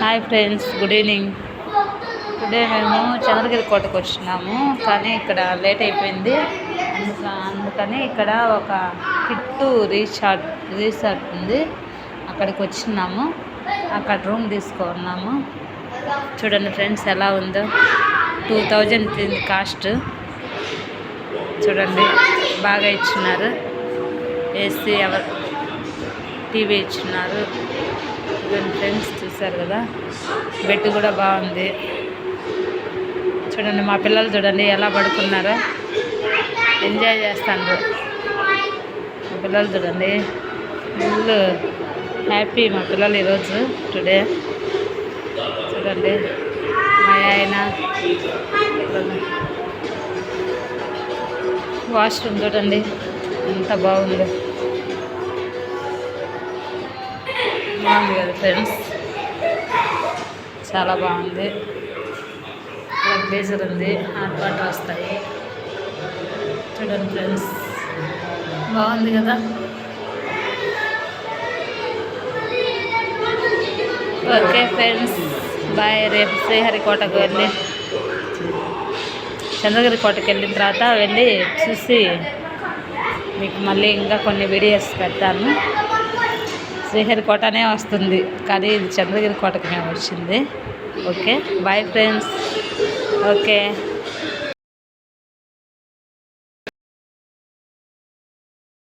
Hi friends, good evening. Today మేము చంద్రగిరి కోటకు వచ్చినాము, కానీ ఇక్కడ లేట్ అయిపోయింది. అందుకని ఇక్కడ ఒక కిట్టు రిసార్ట్ ఉంది, అక్కడికి వచ్చినాము. అక్కడ రూమ్ తీసుకున్నాము. చూడండి ఫ్రెండ్స్ ఎలా ఉందో. 2000 కాస్ట్. చూడండి బాగా ఇచ్చినారు. ఏసీ టీవీ ఇచ్చినారు. ఫ్రెండ్స్ చూసారు కదా, బెడ్ కూడా బాగుంది. చూడండి మా పిల్లలు చూడండి ఎలా పడుకున్నారో, ఎంజాయ్ చేస్తాండ్రు. మా పిల్లలు చూడండి ఫుల్ హ్యాపీ మా పిల్లలు ఈరోజు టుడే. చూడండి మా ఆయన వాష్రూమ్ చూడండి ఎంత బాగుందో. బాగుంది కదా ఫ్రెండ్స్, చాలా బాగుంది. గ్లేజర్ ఉంది, హాట్ వాటర్ వస్తాయి. చూడండి ఫ్రెండ్స్ బాగుంది కదా. Okay friends bye. రేపు శ్రీహరికోటకు వెళ్ళి చంద్రగిరి కోటకు వెళ్ళిన తర్వాత వెళ్ళి చూసి మీకు మళ్ళీ ఇంకా కొన్ని వీడియోస్ పెడతాను. శ్రీహరికోటనే వస్తుంది, కానీ ఇది చంద్రగిరి కోటకు మేము వచ్చింది. Okay bye friends. ఓకే.